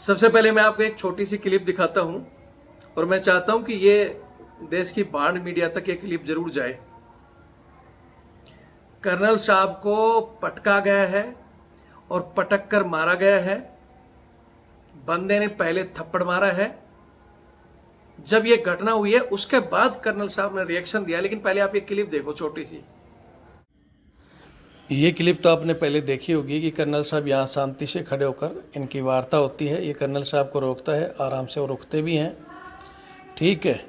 सबसे पहले मैं आपको एक छोटी सी क्लिप दिखाता हूं और मैं चाहता हूं कि ये देश की बांड मीडिया तक ये क्लिप जरूर जाए। कर्नल साहब को पटका गया है और पटक कर मारा गया है। बंदे ने पहले थप्पड़ मारा है। जब ये घटना हुई है उसके बाद कर्नल साहब ने रिएक्शन दिया, लेकिन पहले आप ये क्लिप देखो छोटी सी। ये क्लिप तो आपने पहले देखी होगी कि कर्नल साहब यहाँ शांति से खड़े होकर इनकी वार्ता होती है। ये कर्नल साहब को रोकता है, आराम से वो रुकते भी हैं, ठीक है।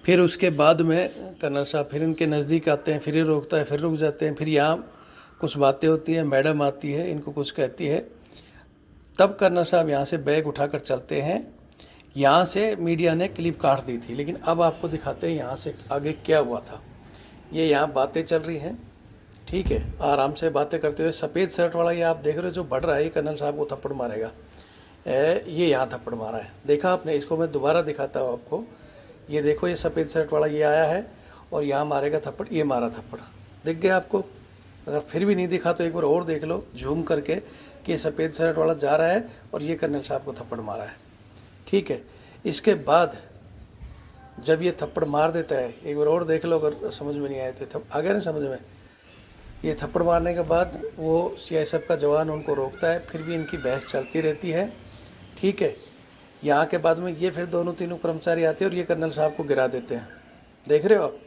फिर उसके बाद में कर्नल साहब फिर इनके नज़दीक आते हैं, फिर ये रोकता है, फिर रुक जाते हैं। फिर यहाँ कुछ बातें होती हैं, मैडम आती है, इनको कुछ कहती है, तब कर्नल साहब यहाँ से बैग उठाकर चलते हैं। यहाँ से मीडिया ने क्लिप काट दी थी, लेकिन अब आपको दिखाते हैं यहाँ से आगे क्या हुआ था। ये यहाँ बातें चल रही हैं, ठीक है, आराम से बातें करते हुए सफ़ेद शर्ट वाला ये आप देख रहे हो जो बढ़ रहा है, ये कर्नल साहब को थप्पड़ मारेगा। ये यहाँ थप्पड़ मारा है, देखा आपने। इसको मैं दोबारा दिखाता हूँ आपको। ये देखो, ये सफ़ेद शर्ट वाला ये आया है और यहाँ मारेगा थप्पड़, ये मारा थप्पड़, दिख गया आपको। अगर फिर भी नहीं दिखा तो एक बार और देख लो झूम करके कि ये सफ़ेद शर्ट वाला जा रहा है और ये कर्नल साहब को थप्पड़ मारा है, ठीक है। इसके बाद जब ये थप्पड़ मार देता है, एक बार और देख लो अगर समझ में नहीं आए तो। आ गया ना समझ में। ये थप्पड़ मारने के बाद वो सीआईएसएफ का जवान उनको रोकता है, फिर भी इनकी बहस चलती रहती है, ठीक है। यहाँ के बाद में ये फिर दोनों तीनों कर्मचारी आते हैं और ये कर्नल साहब को गिरा देते हैं। देख रहे हो आप?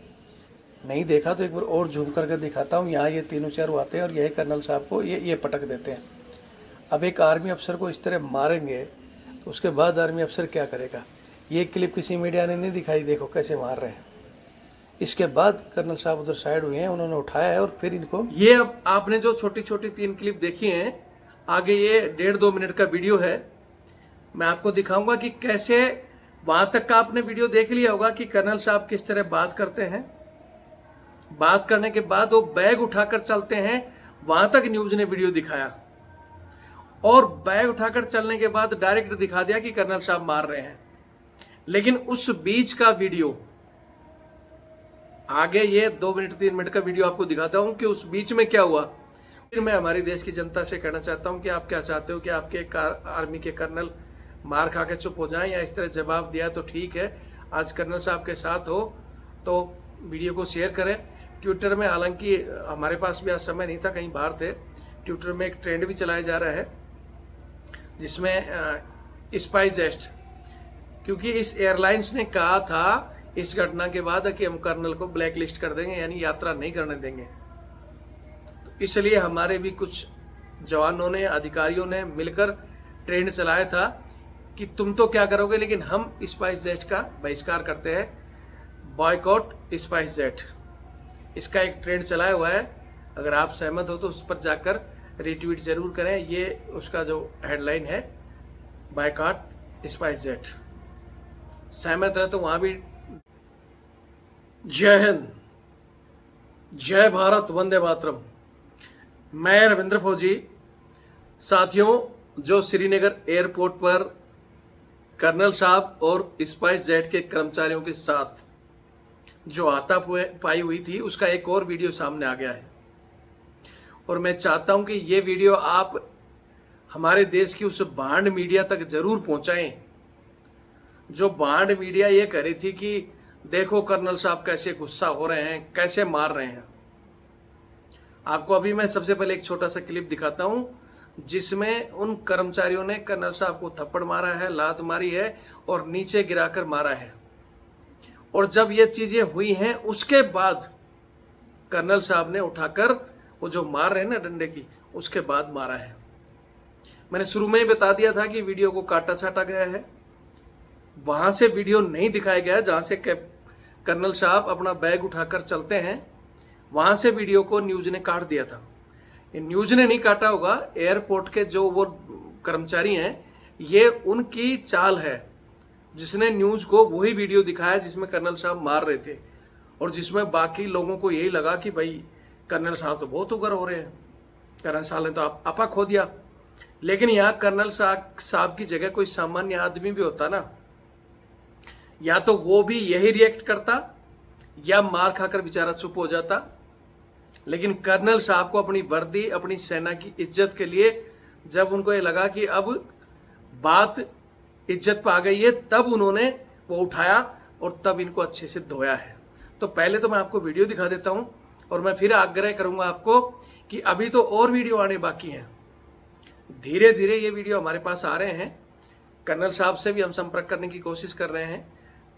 नहीं देखा तो एक बार और झूम करके दिखाता हूँ। यहाँ ये तीनों चारों आते हैं और यही कर्नल साहब को ये पटक देते हैं। अब एक आर्मी अफसर को इस तरह मारेंगे तो उसके बाद आर्मी अफसर क्या करेगा? ये क्लिप किसी मीडिया ने नहीं दिखाई, देखो कैसे मार रहे हैं। इसके बाद कर्नल साहब उधर साइड हुए हैं, उन्होंने उठाया है और फिर इनको ये अब आपने जो छोटी छोटी 3 क्लिप देखी हैं, आगे ये 1.5-2 मिनट का वीडियो है। मैं आपको दिखाऊंगा कि कैसे वहां तक का आपने वीडियो देख लिया होगा कि कर्नल साहब किस तरह बात करते हैं। बात करने के बाद वो बैग उठाकर चलते हैं, वहां तक न्यूज ने वीडियो दिखाया और बैग उठाकर चलने के बाद डायरेक्ट दिखा दिया कि कर्नल साहब मार रहे हैं। लेकिन उस बीच का वीडियो आगे, ये 2 मिनट 3 मिनट का वीडियो आपको दिखाता हूं कि उस बीच में क्या हुआ। फिर मैं हमारी देश की जनता से कहना चाहता हूं कि आप क्या चाहते हो कि आपके आर्मी के कर्नल मार खा के चुप हो जाएं या इस तरह जवाब दिया तो ठीक है। आज कर्नल साहब के साथ हो तो वीडियो को शेयर करें। ट्विटर में, हालांकि हमारे पास भी आज समय नहीं था, कहीं बाहर थे, ट्विटर में एक ट्रेंड भी चलाया जा रहा है जिसमें स्पाइस जेट, क्योंकि इस एयरलाइंस ने कहा था इस घटना के बाद कि हम कर्नल को ब्लैक लिस्ट कर देंगे, यानी यात्रा नहीं करने देंगे। तो इसलिए हमारे भी कुछ जवानों ने, अधिकारियों ने मिलकर ट्रेंड चलाया था कि तुम तो क्या करोगे, लेकिन हम स्पाइस जेट का बहिष्कार करते हैं, बॉयकॉट स्पाइस जेट। इसका एक ट्रेंड चलाया हुआ है। अगर आप सहमत हो तो उस पर जाकर रिट्वीट जरूर करें। ये उसका जो हेडलाइन है, बॉयकॉट स्पाइस जेट। सहमत है तो वहां भी जय हिंद, जय भारत, वंदे मातरम। मैं रविंद्र फौजी। साथियों, जो श्रीनगर एयरपोर्ट पर कर्नल साहब और स्पाइस जेट के कर्मचारियों के साथ जो हाथापाई हुई थी, उसका एक और वीडियो सामने आ गया है और मैं चाहता हूं कि ये वीडियो आप हमारे देश की उस बांड मीडिया तक जरूर पहुंचाएं जो बांड मीडिया ये कह रही थी कि देखो कर्नल साहब कैसे गुस्सा हो रहे हैं, कैसे मार रहे हैं। आपको अभी मैं सबसे पहले एक छोटा सा क्लिप दिखाता हूं जिसमें उन कर्मचारियों ने कर्नल साहब को थप्पड़ मारा है, लात मारी है और नीचे गिराकर मारा है। और जब ये चीजें हुई हैं उसके बाद कर्नल साहब ने उठाकर वो जो मार रहे हैं ना डंडे की, उसके बाद मारा है। मैंने शुरू में ही बता दिया था कि वीडियो को काटा छाटा गया है, वहां से वीडियो नहीं दिखाया गया जहां से कर्नल साहब अपना बैग उठाकर चलते हैं, वहां से वीडियो को न्यूज ने काट दिया था। न्यूज ने नहीं काटा होगा, एयरपोर्ट के जो वो कर्मचारी हैं, ये उनकी चाल है जिसने न्यूज को वही वीडियो दिखाया जिसमें कर्नल साहब मार रहे थे और जिसमें बाकी लोगों को यही लगा कि भाई कर्नल साहब तो बहुत उग्र हो रहे हैं, कर्नल साहब ने तो आपा खो दिया। लेकिन यहाँ कर्नल साहब की जगह कोई सामान्य आदमी भी होता ना, या तो वो भी यही रिएक्ट करता या मार खाकर बेचारा चुप हो जाता। लेकिन कर्नल साहब को अपनी वर्दी, अपनी सेना की इज्जत के लिए जब उनको ये लगा कि अब बात इज्जत पे आ गई है, तब उन्होंने वो उठाया और तब इनको अच्छे से धोया है। तो पहले तो मैं आपको वीडियो दिखा देता हूं और मैं फिर आग्रह करूंगा आपको कि अभी तो और वीडियो आने बाकी हैं। धीरे धीरे ये वीडियो हमारे पास आ रहे हैं। कर्नल साहब से भी हम संपर्क करने की कोशिश कर रहे हैं,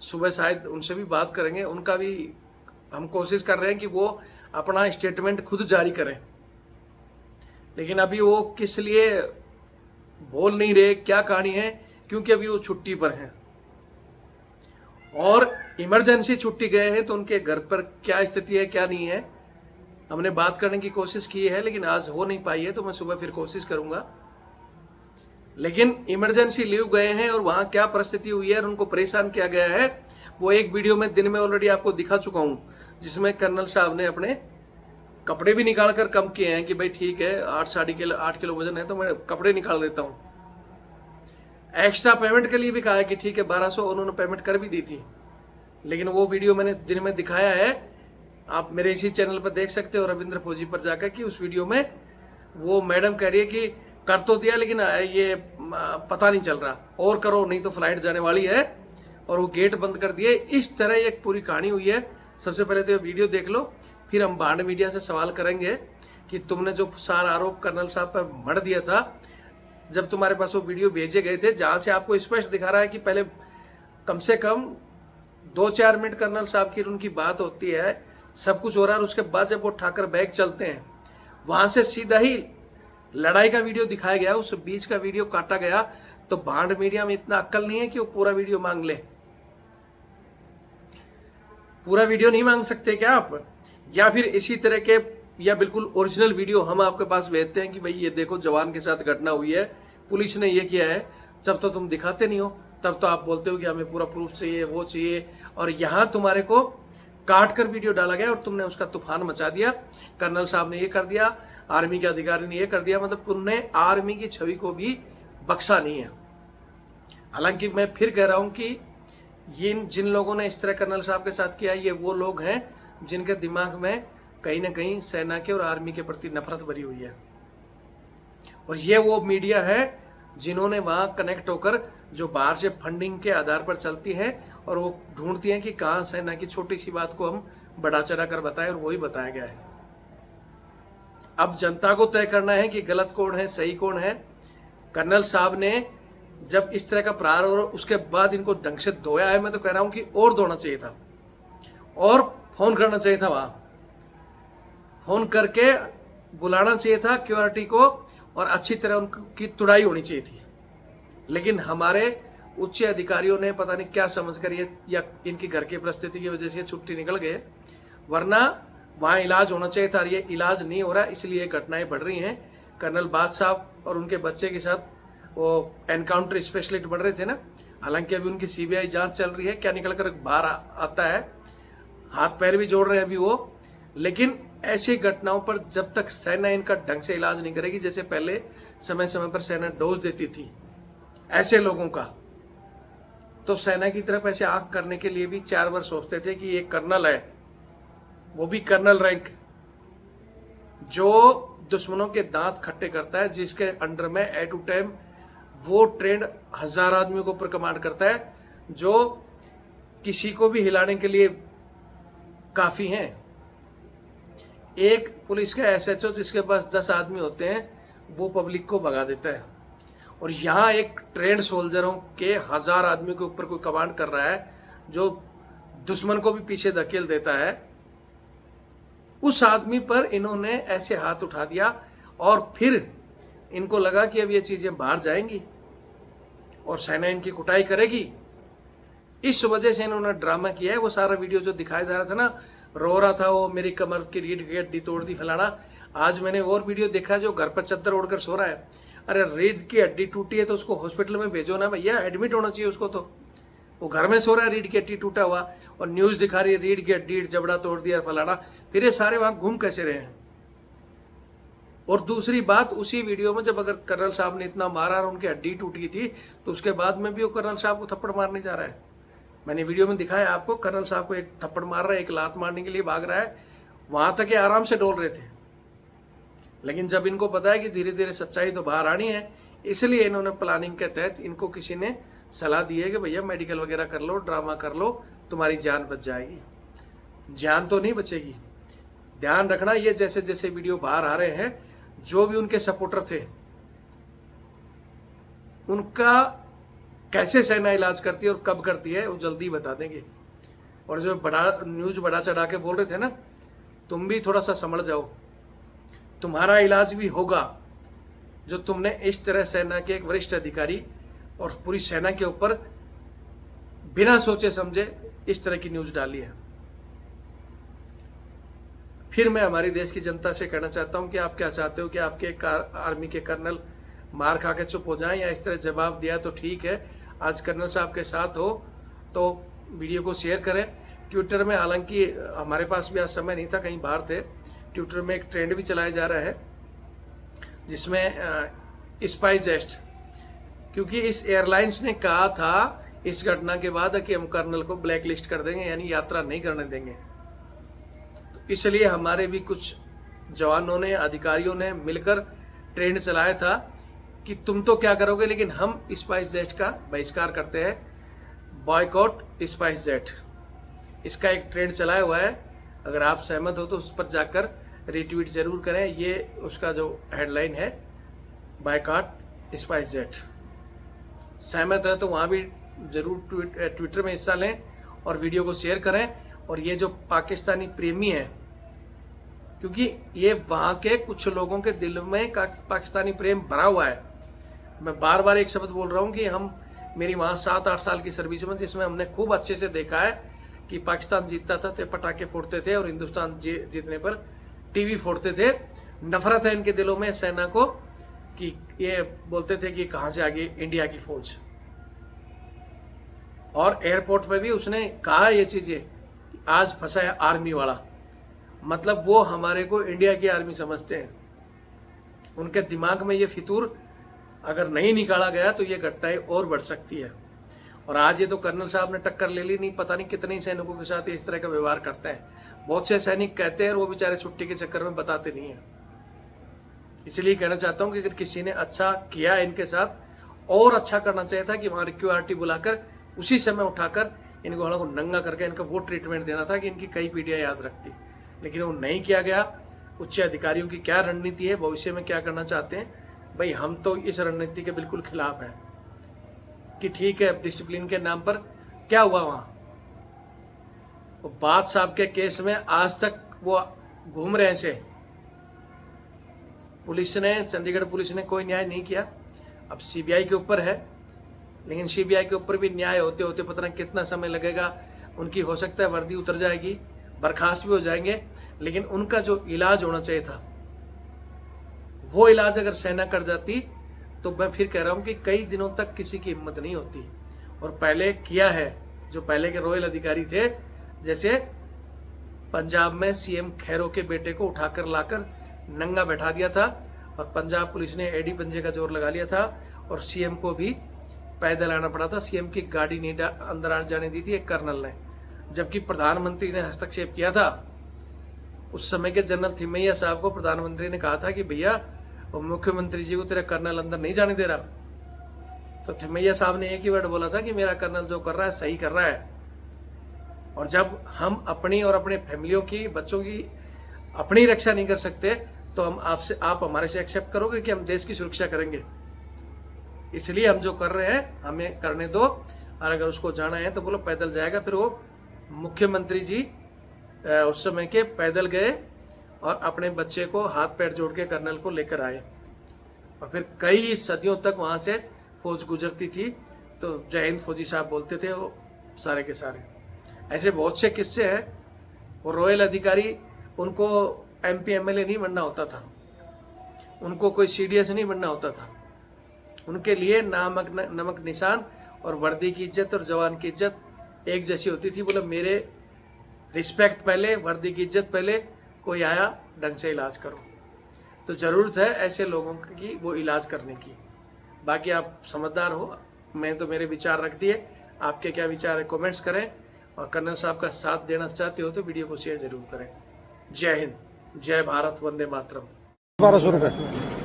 सुबह शायद उनसे भी बात करेंगे, उनका भी हम कोशिश कर रहे हैं कि वो अपना स्टेटमेंट खुद जारी करें। लेकिन अभी वो किस लिए बोल नहीं रहे, क्या कहानी है, क्योंकि अभी वो छुट्टी पर हैं और इमरजेंसी छुट्टी गए हैं, तो उनके घर पर क्या स्थिति है क्या नहीं है हमने बात करने की कोशिश की है, लेकिन आज हो नहीं पाई है। तो मैं सुबह फिर कोशिश करूंगा। लेकिन इमरजेंसी लीव गए हैं और वहां क्या परिस्थिति हुई है और उनको परेशान किया गया है, वो एक वीडियो में दिन में ऑलरेडी आपको दिखा चुका हूं, जिसमें कर्नल साहब ने अपने कपड़े भी निकाल कर कम किए हैं कि भाई ठीक है 8 किलो वजन है तो मैं कपड़े निकाल देता हूं। एक्स्ट्रा पेमेंट के लिए भी कहा है कि ठीक है 1200 उन्होंने पेमेंट कर भी दी थी। लेकिन वो वीडियो मैंने दिन में दिखाया है, आप मेरे इसी चैनल पर देख सकते हो रविंद्र फौजी पर जाकर, कि उस वीडियो में वो मैडम कह रही है कि कर तो दिया लेकिन ये पता नहीं चल रहा, और करो नहीं तो फ्लाइट जाने वाली है, और वो गेट बंद कर दिए। इस तरह एक पूरी कहानी हुई है। सबसे पहले तो ये वीडियो देख लो, फिर हम भांड मीडिया से सवाल करेंगे कि तुमने जो सारा आरोप कर्नल साहब पर मढ़ दिया था, जब तुम्हारे पास वो वीडियो भेजे गए थे जहां से आपको स्पष्ट दिखा रहा है कि पहले कम से कम 2-4 मिनट कर्नल साहब की उनकी बात होती है, सब कुछ हो रहा है, और उसके बाद जब वो उठाकर बैग चलते हैं वहां से सीधा ही लड़ाई का वीडियो दिखाया गया, उस बीच का वीडियो काटा गया। तो भांड मीडिया में इतना अक्ल नहीं है कि वो पूरा वीडियो मांग ले। पूरा वीडियो नहीं मांग सकते क्या आप? या फिर इसी तरह के या बिल्कुल ओरिजिनल वीडियो हम आपके पास भेजते हैं कि भाई ये देखो जवान के साथ घटना हुई है, पुलिस ने ये किया है, जब तो तुम दिखाते नहीं हो, तब तो आप बोलते हो कि हमें पूरा प्रूफ चाहिए, वो चाहिए, और यहां तुम्हारे को काट कर वीडियो डाला गया और तुमने उसका तूफान मचा दिया। कर्नल साहब ने ये कर दिया, आर्मी के अधिकारी ने ये कर दिया, मतलब तुमने आर्मी की छवि को भी बख्शा नहीं है। हालांकि मैं फिर कह रहा हूं कि जिन लोगों ने इस तरह कर्नल साहब के साथ किया, ये वो लोग हैं जिनके दिमाग में कहीं ना कहीं सेना के और आर्मी के प्रति नफरत भरी हुई है, और ये वो मीडिया है जिन्होंने वहां कनेक्ट होकर, जो बाहर से फंडिंग के आधार पर चलती है, और वो ढूंढती हैं कि कहां सेना की छोटी सी बात को हम बढ़ा चढ़ा कर बताएं, और वही बताया गया है। अब जनता को तय करना है कि गलत कौन है, सही कौन है। कर्नल साहब ने जब इस तरह का प्रहार और उसके बाद इनको ढंग से धोया है, मैं तो कह रहा हूं कि और धोना चाहिए था, और फोन करना चाहिए था, वहां फोन करके बुलाना चाहिए था क्यूआरटी को, और अच्छी तरह उनकी तुड़ाई होनी चाहिए थी। लेकिन हमारे उच्च अधिकारियों ने पता नहीं क्या समझकर ये, या इनकी घर की परिस्थिति की वजह से छुट्टी निकल गए, वरना वहां इलाज होना चाहिए था। ये इलाज नहीं हो रहा, इसलिए घटनाएं बढ़ रही हैं। कर्नल बाद साहब और उनके बच्चे के साथ वो एनकाउंटर स्पेशलिस्ट बन रहे थे ना, हालांकि अभी उनकी सीबीआई जांच चल रही है, क्या निकलकर बाहर आता है, हाथ पैर भी जोड़ रहे हैं अभी वो। लेकिन ऐसी घटनाओं पर जब तक सेना इनका ढंग से इलाज नहीं करेगी, जैसे पहले समय समय पर सेना डोज देती थी ऐसे लोगों का, तो सेना की तरफ ऐसे आंख करने के लिए भी 4 बार सोचते थे कि ये कर्नल है, वो भी कर्नल रैंक, जो दुश्मनों के दांत खट्टे करता है, जिसके अंडर में एट टू टाइम वो ट्रेंड 1000 आदमियों को ऊपर कमांड करता है, जो किसी को भी हिलाने के लिए काफी हैं। एक पुलिस का एसएचओ जिसके पास 10 आदमी होते हैं, वो पब्लिक को भगा देता है, और यहां एक ट्रेंड सोल्जरों के 1000 आदमियों के ऊपर कोई कमांड कर रहा है, जो दुश्मन को भी पीछे धकेल देता है। उस आदमी पर इन्होंने ऐसे हाथ उठा दिया, और फिर इनको लगा कि अब ये चीजें बाहर जाएंगी और सेना इनकी कुटाई करेगी। इस वजह से इन्होंने ड्रामा किया है। वो सारा वीडियो जो दिखाया जा रहा था ना, रो रहा था वो, मेरी कमर की रीढ़ की हड्डी तोड़ दी फलाना। आज मैंने और वीडियो देखा जो घर पर चद्दर ओढ़कर सो रहा है। अरे रीढ़ की हड्डी टूटी है तो उसको हॉस्पिटल में भेजो ना भैया, एडमिट होना चाहिए उसको। तो वो घर में सो रहा है रीढ़ की हड्डी टूटा हुआ, और न्यूज दिखा रही है रीढ़ की हड्डी जबड़ा तोड़ दिया फलाना। फिर ये सारे वहां घूम कैसे रहे हैं? और दूसरी बात, उसी वीडियो में जब अगर कर्नल साहब ने इतना मारा और उनकी हड्डी टूट गई थी, तो उसके बाद में भी वो कर्नल साहब को थप्पड़ मारने जा रहा है। मैंने वीडियो में दिखाया आपको, कर्नल साहब को एक थप्पड़ मार रहा है, एक लात मारने के लिए भाग रहा है। वहां तक ये आराम से डोल रहे थे, लेकिन जब इनको पता है कि धीरे धीरे सच्चाई तो बाहर आनी है, इसलिए इन्होंने प्लानिंग के तहत इनको किसी ने सलाह दी है कि भैया मेडिकल वगैरह कर लो, ड्रामा कर लो, तुम्हारी जान बच जाएगी। जान तो नहीं बचेगी। ध्यान रखना, ये जैसे जैसे वीडियो बाहर आ रहे हैं, जो भी उनके सपोर्टर थे उनका कैसे सेना इलाज करती है और कब करती है वो जल्दी बता देंगे। और जो न्यूज बढ़ा चढ़ा के बोल रहे थे ना, तुम भी थोड़ा सा समझ जाओ, तुम्हारा इलाज भी होगा जो तुमने इस तरह सेना के एक वरिष्ठ अधिकारी और पूरी सेना के ऊपर बिना सोचे समझे इस तरह की न्यूज डाली है। फिर मैं हमारी देश की जनता से कहना चाहता हूं कि आप क्या चाहते हो कि आपके आर्मी के कर्नल मार खा के चुप हो जाएं, या इस तरह जवाब दिया तो ठीक है, आज कर्नल साहब के साथ हो तो वीडियो को शेयर करें। ट्विटर में, हालांकि हमारे पास भी आज समय नहीं था, कहीं बाहर थे, ट्विटर में एक ट्रेंड भी चलाया जा रहा है जिसमें स्पाइसजेट, क्योंकि इस एयरलाइंस ने कहा था इस घटना के बाद कि हम कर्नल को ब्लैक लिस्ट कर देंगे, यानी यात्रा नहीं करने देंगे। तो इसलिए हमारे भी कुछ जवानों ने, अधिकारियों ने मिलकर ट्रेंड चलाया था कि तुम तो क्या करोगे, लेकिन हम स्पाइसजेट का बहिष्कार करते हैं, बॉयकॉट स्पाइसजेट। इसका एक ट्रेंड चलाया हुआ है, अगर आप सहमत हो तो उस पर जाकर रिट्वीट जरूर करें। ये उसका जो हेडलाइन है, बॉयकॉट स्पाइसजेट। सहमत है तो वहां भी जरूर ट्विटर में हिस्सा लें और वीडियो को शेयर करें। और ये जो पाकिस्तानी प्रेमी है, क्योंकि ये वहां के कुछ लोगों के दिल में पाकिस्तानी प्रेम भरा हुआ है। मैं बार बार एक शब्द बोल रहा हूं कि मेरी वहां 7-8 साल की सर्विस में, जिसमें हमने खूब अच्छे से देखा है कि पाकिस्तान जीतता था तो पटाखे फोड़ते थे और हिंदुस्तान जीतने पर टीवी फोड़ते थे। नफरत है इनके दिलों में सेना को, कि ये बोलते थे कि कहां से आ गई इंडिया की फौज। और एयरपोर्ट पे भी उसने कहा ये चीजें, आज फंसा है आर्मी वाला, मतलब वो हमारे को इंडिया की आर्मी समझते हैं। उनके दिमाग में ये फितूर अगर नहीं निकाला गया तो ये घटनाएं और बढ़ सकती है। और आज ये तो कर्नल साहब ने टक्कर ले ली, नहीं पता नहीं कितने सैनिकों के साथ इस तरह का व्यवहार करते हैं। बहुत से सैनिक कहते हैं और वो बेचारे छुट्टी के चक्कर में बताते नहीं है। इसलिए कहना चाहता हूं कि अगर किसी ने अच्छा किया इनके साथ, और अच्छा करना चाहिए था कि वहां QRT बुलाकर उसी समय उठाकर इनको हालों को नंगा करके इनका वो ट्रीटमेंट देना था कि इनकी कई पीढ़ियां याद रखती, लेकिन वो नहीं किया गया। उच्च अधिकारियों की क्या रणनीति है, भविष्य में क्या करना चाहते हैं, भाई हम तो इस रणनीति के बिल्कुल खिलाफ हैं कि ठीक है डिसिप्लिन के नाम पर क्या हुआ वहां। वो बात साहब के केस में आज तक वो घूम रहे हैं। पुलिस ने, चंडीगढ़ पुलिस ने कोई न्याय नहीं किया। अब CBI के ऊपर है, लेकिन CBI के ऊपर भी न्याय होते होते पता नहीं कितना समय लगेगा। उनकी हो सकता है वर्दी उतर जाएगी, बर्खास्त भी हो जाएंगे, लेकिन उनका जो इलाज होना चाहिए था वो इलाज अगर सेना कर जाती तो मैं फिर कह रहा हूं कि कई दिनों तक किसी की हिम्मत नहीं होती। और पहले किया है, जो पहले के रॉयल अधिकारी थे, जैसे पंजाब में CM खैरो के बेटे को उठाकर लाकर नंगा बैठा दिया था और पंजाब पुलिस ने एडी पंजे का जोर लगा लिया था और CM को भी पैदल आना पड़ा था। CM की गाड़ी नहीं अंदर आ जाने दी थी एक कर्नल ने, जबकि प्रधानमंत्री ने हस्तक्षेप किया था। उस समय के जनरल थिमैया साहब को प्रधानमंत्री ने कहा था कि भैया मुख्यमंत्री जी को तेरा कर्नल अंदर नहीं जाने दे रहा। तो थिमैया साहब ने एक ही वर्ड बोला था कि मेरा कर्नल जो कर रहा है सही कर रहा है। और जब हम अपनी और अपने फैमिलियों की, बच्चों की अपनी रक्षा नहीं कर सकते तो आप हमारे से एक्सेप्ट करोगे कि हम देश की सुरक्षा करेंगे। इसलिए हम जो कर रहे हैं हमें करने दो, और अगर उसको जाना है तो बोलो पैदल जाएगा। फिर वो मुख्यमंत्री जी उस समय के पैदल गए और अपने बच्चे को हाथ पैर जोड़ के कर्नल को लेकर आए, और फिर कई सदियों तक वहां से फौज गुजरती थी। तो जय हिंद फौजी साहब बोलते थे वो सारे के सारे। ऐसे बहुत से किस्से हैं। वो रॉयल अधिकारी, उनको MP MLA नहीं बनना होता था, उनको कोई CDS नहीं बनना होता था। उनके लिए नमक निशान और वर्दी की इज्जत और जवान की इज्जत एक जैसी होती थी। बोले मेरे रिस्पेक्ट पहले, वर्दी की इज्जत पहले, कोई आया ढंग से इलाज करो। तो जरूरत है ऐसे लोगों की वो इलाज करने की। बाकी आप समझदार हो, मैं तो मेरे विचार रख दिए, आपके क्या विचार है कमेंट्स करें, और कर्नल साहब का साथ देना चाहते हो तो वीडियो को शेयर जरूर करें। जय हिंद, जय भारत, वंदे मातरम। 1200 रुपये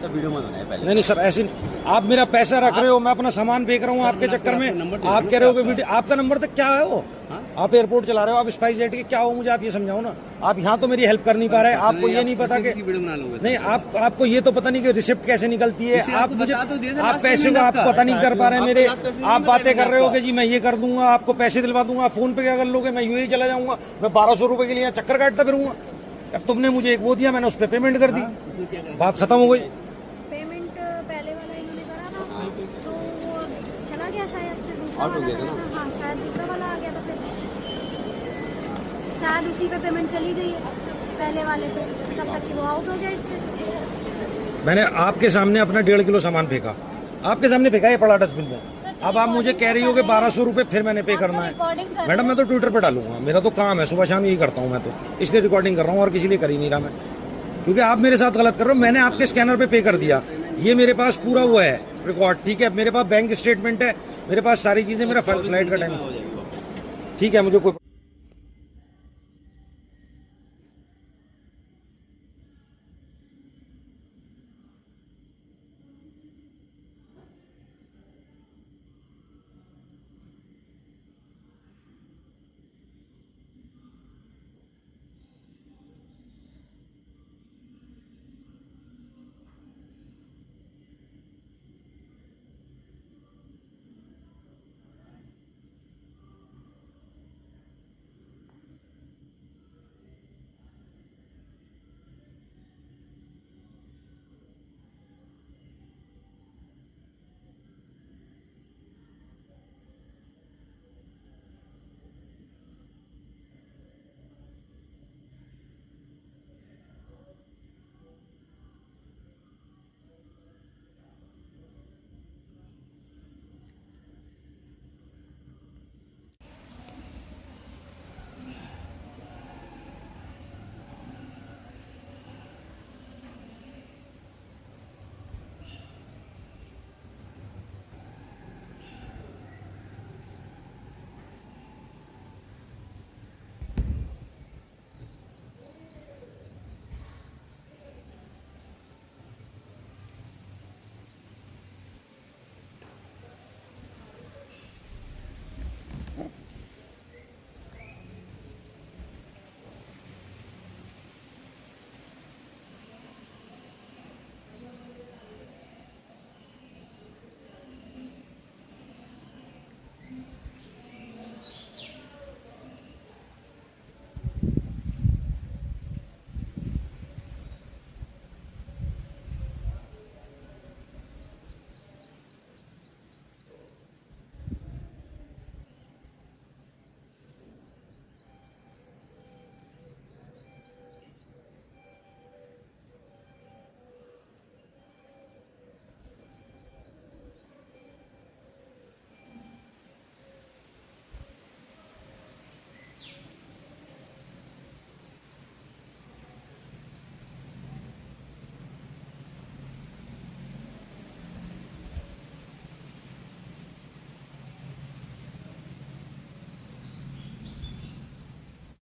वीडियो में पहले नहीं सर, ऐसे आप मेरा पैसा रख रहे हो, मैं अपना सामान फेंक रहा हूँ आपके चक्कर में। आप कह रहे हो कि वीडियो, आपका नंबर तक क्या है वो? आप एयरपोर्ट चला रहे हो, आप स्पाइस जेट के क्या हो, मुझे आप ये समझाओ ना। आप यहाँ तो मेरी हेल्प कर नहीं पा रहे, आपको ये नहीं पता कि नहीं, आपको ये तो पता नहीं कि रिसिप्ट कैसे निकलती है। आप मुझे, आप पैसे को आप पता नहीं कर पा रहे मेरे। आप बातें कर रहे हो कि जी मैं ये कर दूंगा, आपको पैसे दिलवा दूंगा, फोन पे क्या कर लोगे, मैं यूएई चला जाऊंगा, मैं 1200 रुपए के लिए यहाँ चक्कर काटता फिरूंगा। अब तुमने मुझे एक वो दिया, मैंने उस पर पेमेंट कर दी, बात खत्म हो गई। पेमेंट पहले वाला इन्होंने करा था तो वो चला गया शायद से, दूसरा वाला करा था। हाँ शायद दूसरा वाला आ गया, तो फिर शायद उसी पे पेमेंट चली गई है पहले वाले पे, तब तक कि वो आउट हो गया इस पे। मैंने आपके सामने अपना 1.5 किलो सामान फेंका, आपके सामने फेंका, ये पड़ा डस्टबिन में। अब आप मुझे कह रही हो कि 1200 रुपए फिर मैंने पे करना है। मैडम मैं तो ट्विटर पे डालूंगा, मेरा तो काम है, सुबह शाम यही करता हूँ मैं तो, इसलिए रिकॉर्डिंग कर रहा हूँ और किसी लिए कर ही नहीं रहा मैं, क्योंकि आप मेरे साथ गलत कर रहे हो। मैंने आपके स्कैनर पे कर दिया, ये मेरे पास पूरा वो है रिकॉर्ड, ठीक है, मेरे पास बैंक स्टेटमेंट है, मेरे पास सारी चीजें, मेरा फ्लाइट का टाइम, ठीक है, मुझे कोई